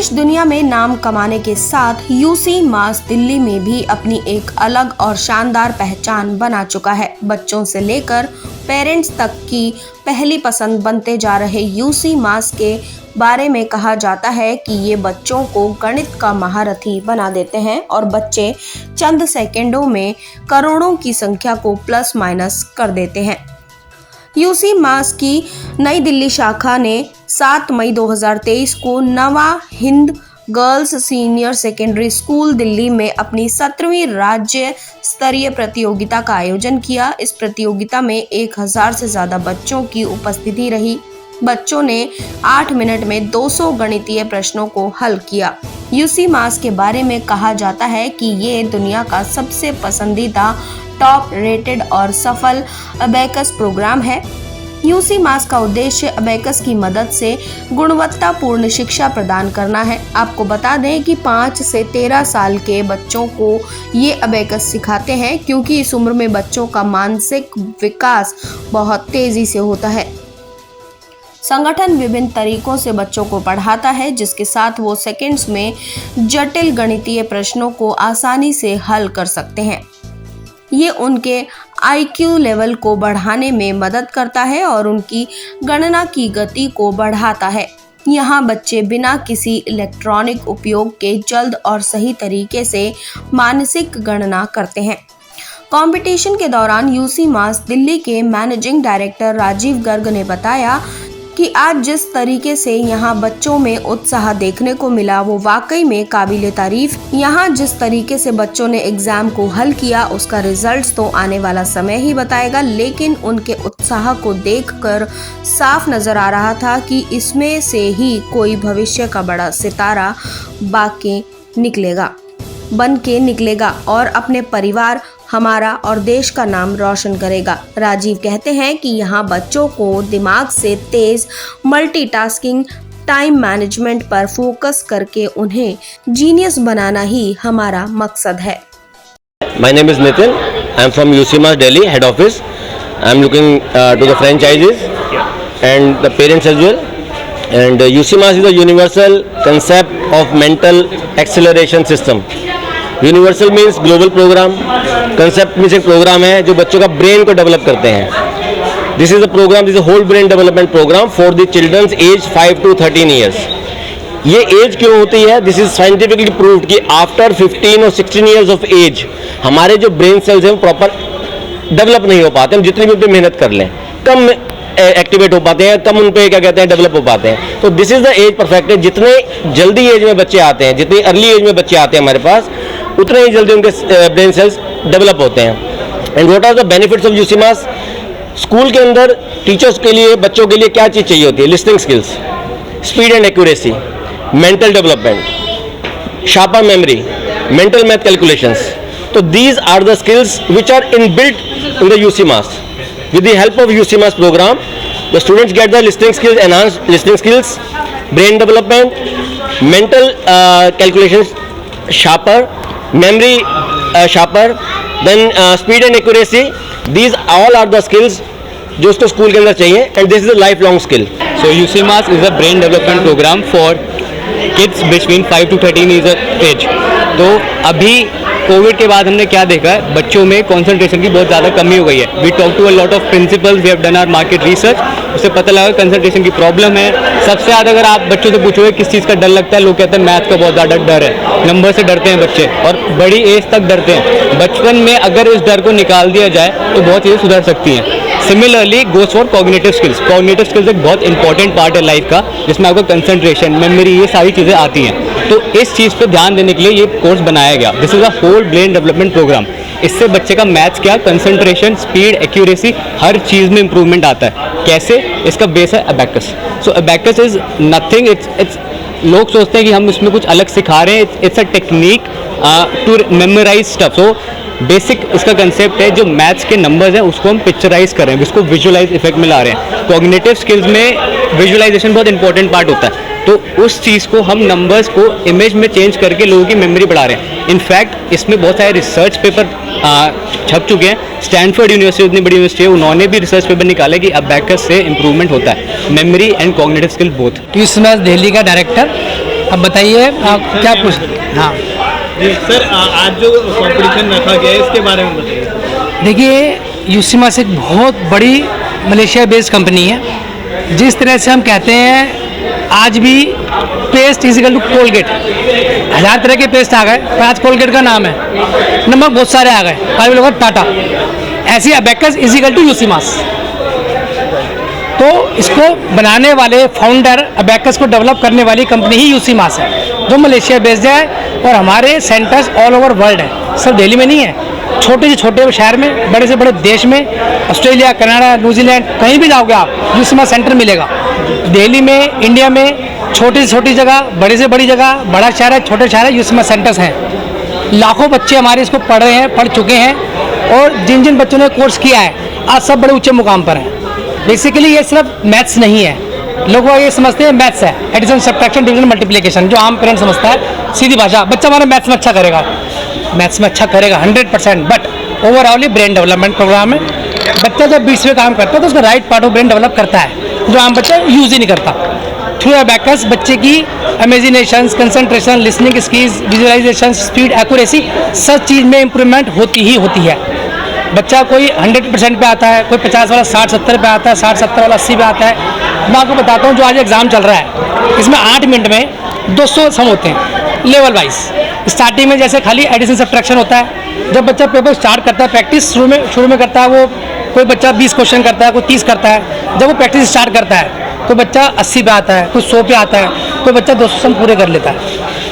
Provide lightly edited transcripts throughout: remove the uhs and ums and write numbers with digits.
देश दुनिया में नाम कमाने के साथ यूसी मास दिल्ली में भी अपनी एक अलग और शानदार पहचान बना चुका है। बच्चों से लेकर पेरेंट्स तक की पहली पसंद बनते जा रहे यूसी मास के बारे में कहा जाता है कि ये बच्चों को गणित का महारथी बना देते हैं और बच्चे चंद सेकंडों में करोड़ों की संख्या को प्लस माइनस कर देते हैं। यूसी मास की नई दिल्ली शाखा ने 7 मई 2023 को नवा Hind girls senior secondary school Delhi में अपनी 17वीं राज्य स्तरीय प्रतियोगिता का आयोजन किया। इस प्रतियोगिता में 1000 से ज्यादा बच्चों की उपस्थिति रही। बच्चों ने 8 मिनट में 200 गणितीय प्रश्नों को हल किया। यूसी मास के बारे में कहा जाता है कि ये दुनिया का सबसे पसंदीदा टॉप रेटेड और सफल अबेकस प्रोग्राम है। यूसी मास का उद्देश्य अबेकस की मदद से गुणवत्तापूर्ण शिक्षा प्रदान करना है। आपको बता दें कि 5 से 13 साल के बच्चों को ये अबेकस सिखाते हैं क्योंकि इस उम्र में बच्चों का मानसिक विकास बहुत तेजी से होता है। संगठन विभिन्न तरीकों से बच्चों को पढ़ाता है जिसके साथ वो सेकंड्स में जटिल गणितीय प्रश्नों को आसानी से हल कर सकते हैं। ये उनके IQ लेवल को बढ़ाने में मदद करता है और उनकी गणना की गति को बढ़ाता है। यहाँ बच्चे बिना किसी इलेक्ट्रॉनिक उपयोग के जल्द और सही तरीके से मानसिक गणना करते हैं। कंपटीशन के दौरान यूसी मास दिल्ली के मैनेजिंग डायरेक्टर राजीव गर्ग ने बताया कि आज जिस तरीके से यहाँ बच्चों में उत्साह देखने को मिला वो वाकई में काबिले तारीफ। यहाँ जिस तरीके से बच्चों ने एग्जाम को हल किया उसका रिजल्ट्स तो आने वाला समय ही बताएगा, लेकिन उनके उत्साह को देखकर साफ नजर आ रहा था कि इसमें से ही कोई भविष्य का बड़ा सितारा बन के निकलेगा और अपने परिवार, हमारा और देश का नाम रोशन करेगा। राजीव कहते हैं कि यहाँ बच्चों को दिमाग से तेज मल्टीटास्किंग, टाइम मैनेजमेंट पर फोकस करके उन्हें जीनियस बनाना ही हमारा मकसद है। My name is Nitin. I am from UC Mass Delhi head office. I am looking to the franchises and the parents as well. And UC Mass is a universal concept of mental acceleration system. Universal means global program, concept means एक program है जो बच्चों का brain को develop करते हैं। This is a program, this is whole brain development program for the childrens age 5 to 13 years. ये age क्यों होती है? दिस इज साइंटिफिकली प्रूव्ड कि आफ्टर 15 और 16 ईयर्स ऑफ एज हमारे जो ब्रेन सेल्स हैं वो प्रॉपर डेवलप नहीं हो पाते। हम जितनी भी उन पर मेहनत कर लें कम एक्टिवेट हो पाते हैं, कम उन पे क्या कहते हैं डेवलप हो पाते हैं। तो this is the age perfect है। जितने जल्दी एज में बच्चे आते हैं, जितनी अर्ली एज में बच्चे आते हैं हमारे पास, उतने ही जल्दी उनके ब्रेन सेल्स डेवलप होते हैं। And what are the benefits of UCMAS? School के अंदर टीचर्स के लिए, बच्चों के लिए क्या चीज़ चाहिए होती है? Listening skills, speed and accuracy, mental development, sharper memory, mental math calculations. तो these are the skills which are inbuilt in the UCMAS. With the help of UC Mass program, the students get the listening skills, enhanced listening skills, brain development, mental calculations sharper, memory sharper, then speed and accuracy. These all are the skills जो उसको school के अंदर चाहिए, and this is a lifelong skill. So UC Mass is a brain development program for kids between 5 to 13 years of age. तो अभी Covid के बाद हमने क्या देखा है, बच्चों में कंसंट्रेशन की बहुत ज़्यादा कमी हो गई है। We talk to a lot of principals, we have done our market research, उससे पता लगा कंसंट्रेशन की प्रॉब्लम है। सबसे ज़्यादा अगर आप बच्चों से पूछोगे किस चीज़ का डर लगता है, लोग कहते हैं मैथ का बहुत ज़्यादा डर है, नंबर से डरते हैं बच्चे और बड़ी एज तक डरते हैं। बचपन में अगर इस डर को निकाल दिया जाए तो बहुत चीज़ें सुधर सकती हैं। Similarly goes for cognitive skills. Cognitive skills एक बहुत इंपॉर्टेंट पार्ट है लाइफ का, जिसमें आपको कंसंट्रेशन, मेमोरी, ये सारी चीज़ें आती हैं। तो इस चीज़ पे ध्यान देने के लिए ये कोर्स बनाया गया। This is a whole brain development program. इससे बच्चे का मैथ्स क्या, कंसंट्रेशन, स्पीड, एक्यूरेसी, हर चीज़ में इंप्रूवमेंट आता है। कैसे? इसका बेस है abacus. So abacus is nothing, it's लोग सोचते हैं कि हम इसमें कुछ अलग सिखा रहे हैं। It's a technique to memorise stuff. So basic इसका कंसेप्ट है, जो मैथ्स के नंबर्स हैं उसको हम पिक्चराइज कर रहे हैं, उसको विजुअलाइज इफेक्ट में ला रहे हैं। कॉग्निटिव स्किल्स में विजुअलाइजेशन बहुत इंपॉर्टेंट पार्ट होता है, तो उस चीज़ को हम नंबर्स को इमेज में चेंज करके लोगों की मेमोरी बढ़ा रहे हैं। इनफैक्ट इसमें बहुत सारे रिसर्च पेपर छप चुके हैं। स्टैनफोर्ड यूनिवर्सिटी इतनी बड़ी यूनिवर्सिटी है, उन्होंने भी रिसर्च पेपर निकाला कि अबेकस से इंप्रूवमेंट होता है, memory and cognitive skill both. UCMAS Delhi का डायरेक्टर अब बताइए आप क्या पूछ। हाँ जी सर, आज जो कंपटीशन रखा गया है इसके बारे में बताइए। देखिए, यूसीमास एक बहुत बड़ी मलेशिया बेस्ड कंपनी है। जिस तरह से हम कहते हैं आज भी पेस्ट इजिकल टू कोलगेट, 1000 तरह के पेस्ट आ गए पर आज कोलगेट का नाम है, नमक बहुत सारे आ गए पर भी लोग टाटा, ऐसी अबेकस इजिकल टू यूसीमास। तो इसको बनाने वाले फाउंडर, अबेकस को डेवलप करने वाली कंपनी ही यूसीमास है, जो मलेशिया बेस्ड है और हमारे सेंटर्स ऑल ओवर वर्ल्ड है, सिर्फ दिल्ली में नहीं है, छोटे से छोटे शहर में, बड़े से बड़े देश में, ऑस्ट्रेलिया, कनाडा, न्यूजीलैंड, कहीं भी जाओगे आप यूसीमास सेंटर मिलेगा। दिल्ली में, इंडिया में, छोटी से छोटी जगह, बड़ी से बड़ी जगह, बड़ा शहर है, छोटे शहर है, यूसीमास सेंटर्स हैं। लाखों बच्चे हमारे इसको पढ़ रहे हैं, पढ़ चुके हैं, और जिन जिन बच्चों ने कोर्स किया है आज सब बड़े ऊंचे मुकाम पर हैं। बेसिकली ये सिर्फ मैथ्स नहीं है, लोग ये समझते हैं मैथ्स है, एडिशन, सब्ट्रैक्शन, डिवीजन, मल्टीप्लिकेशन, जो आम पेरेंट समझता है सीधी भाषा, बच्चा हमारा मैथ्स में अच्छा करेगा, मैथ्स में अच्छा करेगा 100%, बट ओवरऑल ये ब्रेन डेवलपमेंट प्रोग्राम है। बच्चा जब बीच में काम करता है तो उसका right part of brain develop करता है, जो आम बच्चा यूज़ ही नहीं करता। थ्रू अबेकस बच्चे की imagination, concentration, listening skills, visualisation, speed, accuracy, सब चीज़ में इम्प्रूवमेंट होती ही होती है। बच्चा कोई 100% पे आता है, कोई 50 वाला 60-70 पे आता है, 60-70 वाला 80 पे आता है। मैं आपको बताता हूँ, जो आज एग्ज़ाम चल रहा है इसमें 8 मिनट में 200 सम होते हैं लेवल वाइज। स्टार्टिंग में जैसे खाली एडिशन सब्ट्रैक्शन होता है, जब बच्चा पेपर स्टार्ट करता है, प्रैक्टिस शुरू में करता है, वो कोई बच्चा 20 क्वेश्चन करता है, कोई 30 करता है। जब वो प्रैक्टिस स्टार्ट करता है कोई बच्चा 80 पे आता है, कोई 100 पे आता है, कोई बच्चा 200 सम पूरे कर लेता है।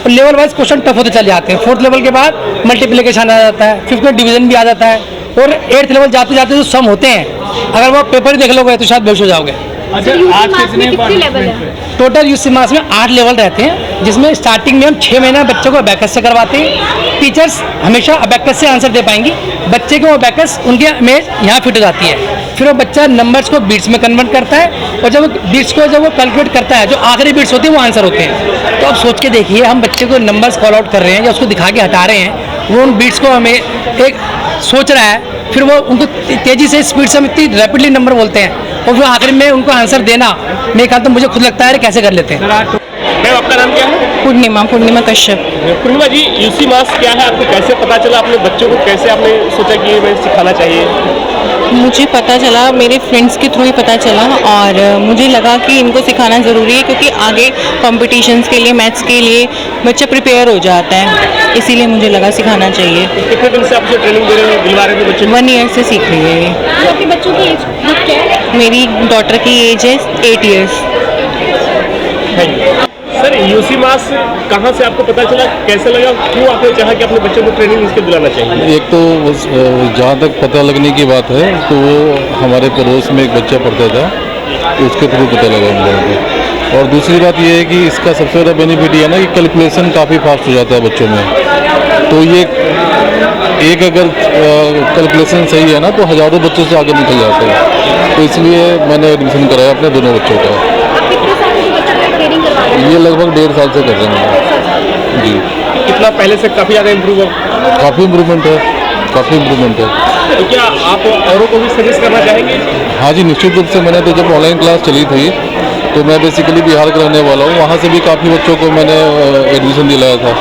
और लेवल वाइज क्वेश्चन टफ होते चले जाते हैं। 4th लेवल के बाद मल्टीप्लिकेशन आ जाता है, 5th में डिवीजन भी आ जाता है, और 8th लेवल जाते जाते जो सम होते हैं, अगर वो पेपर ही देख लोगे तो शायद बेहोश हो जाओगे। अच्छा, आज कितने लेवल है? टोटल यूसीमास में 8 लेवल रहते हैं, जिसमें स्टार्टिंग में हम 6 महीना बच्चों को अबेकस से करवाते हैं। टीचर्स हमेशा अबेकस से आंसर दे पाएंगी, बच्चे को अबेकस उनकी इमेज यहाँ फिट हो जाती है। फिर वो बच्चा नंबर्स को बीट्स में कन्वर्ट करता है, और जब बीट्स को जब वो कैलकुलेट करता है, जो आखिरी बीट्स होते हैं वो आंसर होते हैं। तो आप सोच के देखिए, हम बच्चे को नंबर्स कॉल आउट कर रहे हैं या उसको दिखा के हटा रहे हैं, वो उन बीट्स को हमें एक सोच रहा है, फिर वो उनको तेज़ी से, स्पीड से हम इतनी रैपिडली नंबर बोलते हैं, और फिर आखिर में उनको आंसर देना, मेरे ख्याल तो मुझे खुद लगता है कैसे कर लेते हैं। मैम, आपका नाम क्या है? पूर्णिमा कश्यप। पूर्णिमा जी, यूसीमास क्या है, आपको कैसे पता चला? अपने बच्चों को कैसे आपने सोचा कि ये मैं सिखाना चाहिए? मुझे पता चला, मेरे फ्रेंड्स के थ्रू ही पता चला, और मुझे लगा कि इनको सिखाना ज़रूरी है, क्योंकि आगे कॉम्पिटिशन्स के लिए, मैथ्स के लिए बच्चा प्रिपेयर हो जाता है, इसीलिए मुझे लगा सिखाना चाहिए। कितने दिन से आपसे ट्रेनिंग दे रहे हो, दिलवा रहे थे बच्चे? 1 ईयर से सीख रही है ये। आपके बच्चों की एज ग्रुप क्या है? मेरी डॉटर की एज है 8 ईयर्स। सर, यूसीमास कहाँ से आपको पता चला, कैसे लगा, क्यों आपने चाहा कि अपने बच्चों को ट्रेनिंग इसके दिलाना चाहिए? एक तो जहाँ तक पता लगने की बात है, तो वो हमारे पड़ोस में एक बच्चा पढ़ता था, उसके थ्रू पता लगा हम लोगों को। और दूसरी बात ये है कि इसका सबसे बड़ा बेनिफिट ये है ना कि कैलकुलेशन काफ़ी फास्ट हो जाता है बच्चों में। तो ये एक अगर कैलकुलेशन सही है ना, तो हज़ारों बच्चों से आगे निकल जाते हैं। तो इसलिए मैंने एडमिशन कराया अपने दोनों बच्चों का। आप कितने साल से बच्चों को ट्रेनिंग करवा रहे हैं? ये लगभग 1.5 साल से कर रहे हैं जी। कितना पहले से काफ़ी ज़्यादा इम्प्रूव हो? काफ़ी इम्प्रूवमेंट है, काफ़ी इम्प्रूवमेंट है। तो क्या आप औरों को भी सजेस्ट करना चाहेंगे? हाँ जी, निश्चित रूप से। मैंने तो जब ऑनलाइन क्लास चली थी, तो मैं बेसिकली बिहार का रहने वाला हूँ, वहाँ से भी काफ़ी बच्चों को मैंने एडमिशन दिलाया था।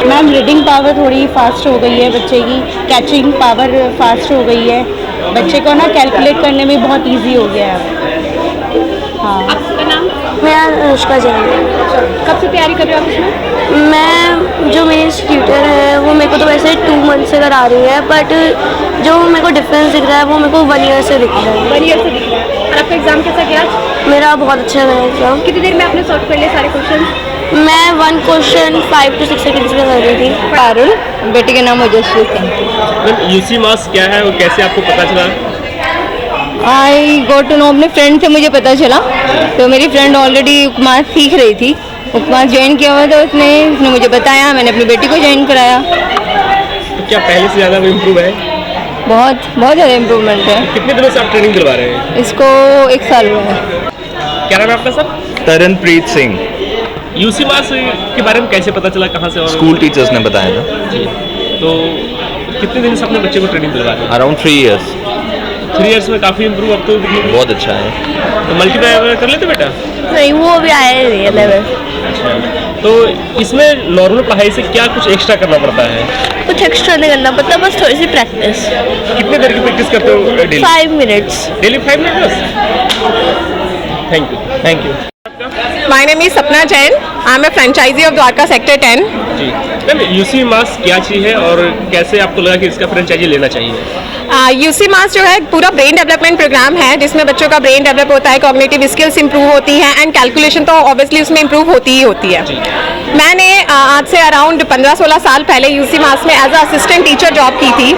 मैम, रीडिंग पावर थोड़ी फास्ट हो गई है बच्चे की, कैचिंग पावर फास्ट हो गई है, बच्चे को ना कैलकुलेट करने में बहुत इजी हो गया है। हाँ। आपका नाम? मेरा अनुष्का जैन है। कब से तैयारी कर रहे हो आप इसमें? मैं, जो मेरी ट्यूटर है वो मेरे को तो वैसे 2 मंथ से करा रही है, बट जो मेरे को डिफरेंस दिख रहा है वो मेरे को 1 ईयर से दिख रहा है। 1 ईयर से दिख रहा है। और आपका एग्जाम कैसा गया आज? मेरा बहुत अच्छा गया एग्जाम। कितनी देर में आपने सॉल्व कर लिया सारे क्वेश्चन? मैं 1 क्वेश्चन 5 to 6 सेकंड्स में कर रही थी। पारुल, बेटी का नाम ओजस्वी सिंह। यूसीमास क्या है और कैसे आपको पता चला? आई गॉट टू नो, अपने फ्रेंड से मुझे पता चला। तो मेरी फ्रेंड ऑलरेडी उपमास सीख रही थी, उपमास ज्वाइन किया हुआ था उसने मुझे बताया, मैंने अपनी बेटी को ज्वाइन कराया। तो क्या पहले से ज़्यादा इम्प्रूव है? बहुत ज़्यादा इम्प्रूवमेंट है। कितने दिनों से आप ट्रेनिंग दिलवा रहे हैं? इसको 1 साल हुआ है। क्या नाम है आपका सर? तरनप्रीत सिंह। यूसीमास के बारे में कैसे पता चला, कहाँ से? और स्कूल टीचर्स ने बताया था। जी। तो कितने दिन से अपने बच्चे को ट्रेनिंग दिलवा रहे हैं? Around 3 years. 3 इयर्स में काफ़ी इम्प्रूव अब तो बहुत अच्छा है। तो मल्टीप्लाई कर लेते बेटा? नहीं, वो अभी आया नहीं है लेवल। अच्छा। तो इसमें नॉर्मल पढ़ाई से क्या कुछ एक्स्ट्रा करना पड़ता है? कुछ एक्स्ट्रा नहीं करना पड़ता, बस थोड़ी सी प्रैक्टिस। कितने देर की प्रैक्टिस करते हो डेली? 5 मिनट्स। डेली 5 मिनट बस? Thank you. My name is Sapna Jain, I am a franchisee of Dwarka sector 10। जी मैम, यूसी मास क्या चीज़ है और कैसे आपको लगा कि इसका फ्रेंचाइजी लेना चाहिए? यूसी मास जो है पूरा ब्रेन डेवलपमेंट प्रोग्राम है, जिसमें बच्चों का ब्रेन डेवलप होता है, कॉग्निटिव स्किल्स इंप्रूव होती हैं एंड कैलकुलेशन तो ऑब्वियसली उसमें इंप्रूव होती ही होती है। मैंने आज से अराउंड 15-16 साल पहले यूसी मास में as a assistant teacher job की थी।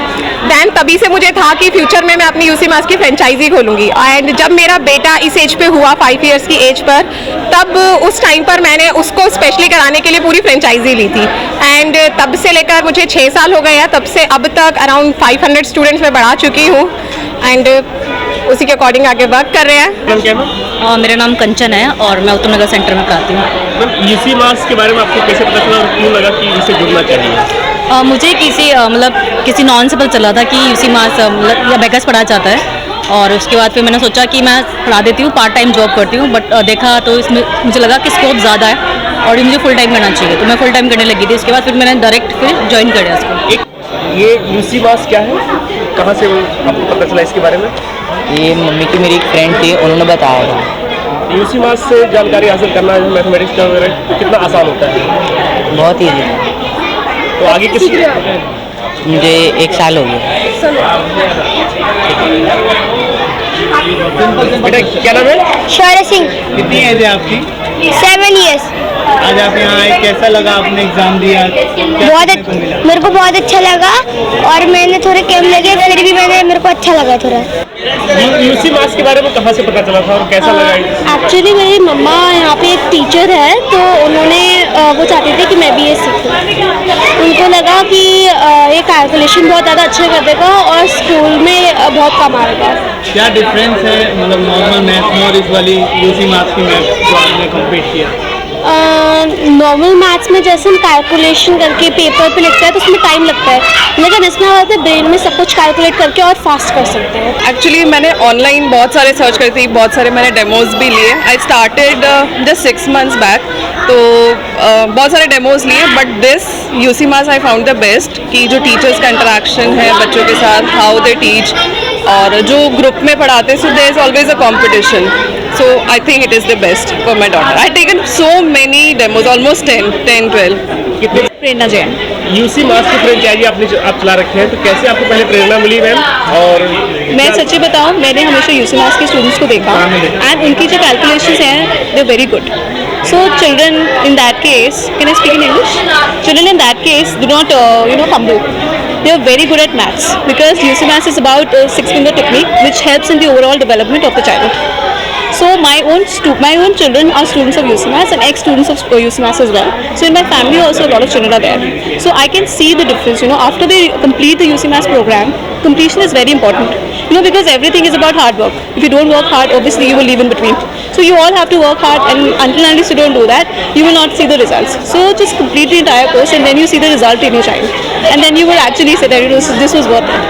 दैन तभी से मुझे था कि फ्यूचर में मैं अपनी यूसी मास की फ्रेंचाइजी खोलूंगी। एंड जब मेरा बेटा इस एज पे हुआ 5 इयर्स की एज पर, तब उस टाइम पर मैंने उसको स्पेशली कराने के लिए पूरी फ्रेंचाइजी ली थी। एंड तब से लेकर मुझे 6 साल हो गए हैं, तब से अब तक अराउंड 500 स्टूडेंट्स मैं बढ़ा चुकी हूँ एंड उसी के अकॉर्डिंग आगे वर्क कर रहे हैं। मैम क्या मैम? मेरा नाम कंचन है और मैं उत्तम नगर सेंटर में पढ़ाती हूँ। मैम यूसी मास के बारे में आपको कैसे पता चला और क्यों लगा कि इससे जुड़ना चाहिए? मुझे किसी नॉन से पता चला था कि यूसी मास या बेकस पढ़ा जाता है, और उसके बाद फिर मैंने सोचा कि मैं पढ़ा देती हूँ, पार्ट टाइम जॉब करती हूँ। बट देखा तो इसमें मुझे लगा कि स्कोप ज़्यादा है और ये मुझे फुल टाइम करना चाहिए, तो मैं फुल टाइम करने लगी थी। उसके बाद फिर मैंने डायरेक्ट फिर ज्वाइन कर दिया इसको। ये यूसी मास क्या है, कहाँ से आपको पता चला इसके बारे में? ये मम्मी की मेरी एक फ्रेंड थी, उन्होंने बताया था। यूसी मास से जानकारी हासिल करना है मैथमेटिक्स का वगैरह, तो कितना आसान होता है? बहुत ईजी था। तो आगे किसी मुझे 1 साल हो गया। बेटा क्या नाम है? शौर्य सिंह। कितनी एज है आपकी? 7 इयर्स। आज आप यहाँ आए, कैसा लगा? आपने एग्जाम दिया, मेरे को बहुत अच्छा लगा और मैंने थोड़े कैम लगे, फिर भी मेरे को अच्छा लगा थोड़ा। यूसी मास के बारे में कहाँ से पता चला था और कैसा लगा? एक्चुअली मेरी मम्मा यहाँ पे एक टीचर है, तो उन्होंने वो चाहते थे कि मैं भी ये सीखूँ। उनको लगा कि ये कैलकुलेशन बहुत ज़्यादा अच्छा कर देगा और स्कूल में बहुत काम आएगा। क्या डिफरेंस है मतलब नॉर्मल मैथ में और इस वाली यूसी मास की मैथ जो आपने कंप्लीट किया? नॉर्मल मैथ्स में जैसे हम कैलकुलेशन करके पेपर पे लिखते हैं तो उसमें टाइम लगता है, लेकिन इसमें होता है ब्रेन में सब कुछ कैलकुलेट करके और फास्ट कर सकते हैं। एक्चुअली मैंने ऑनलाइन बहुत सारे सर्च करी थी, बहुत सारे मैंने डेमोज भी लिए। I started just 6 months back, तो बहुत सारे डेमोज लिए, but this UC mass I found the best. कि जो टीचर्स का इंटरेक्शन है बच्चों के साथ, हाउ दे टीच, और जो ग्रुप में पढ़ाते, so there is always a competition. So I think it is the best for my daughter. I taken so many demos, almost 10-12. कितने? प्रेरणा जैन। यूसी मास की फ्रेंचाइजी आप चला रखे हैं, तो कैसे आपको पहले प्रेरणा मिली मैम? और मैं सच्ची बताऊं, मैंने हमेशा यूसी मास के स्टूडेंट्स को देखा एंड उनकी जो कैलकुलेशंस हैं they very good. So children in that case, can I speak in English? Children in that case do not humble. They are very good at maths because UC Maths is about 6-finger technique which helps in the overall development of the child. So my own children are students of UC Maths and ex-students of UC Maths as well. So in my family also a lot of children are there. So I can see the difference. After they complete the UC Maths program, completion is very important. Because everything is about hard work. If you don't work hard, obviously you will leave in between. So you all have to work hard, and until and unless you don't do that, you will not see the results. So just complete the entire course and then you see the result in your child. And then you will actually say that this was worth it.